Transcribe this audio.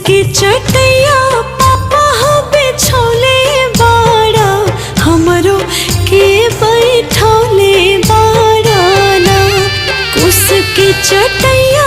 के चटैया पापा बिछौले बाड़ा हमरो के बैठौले बाड़ा ना। कुस के चटैया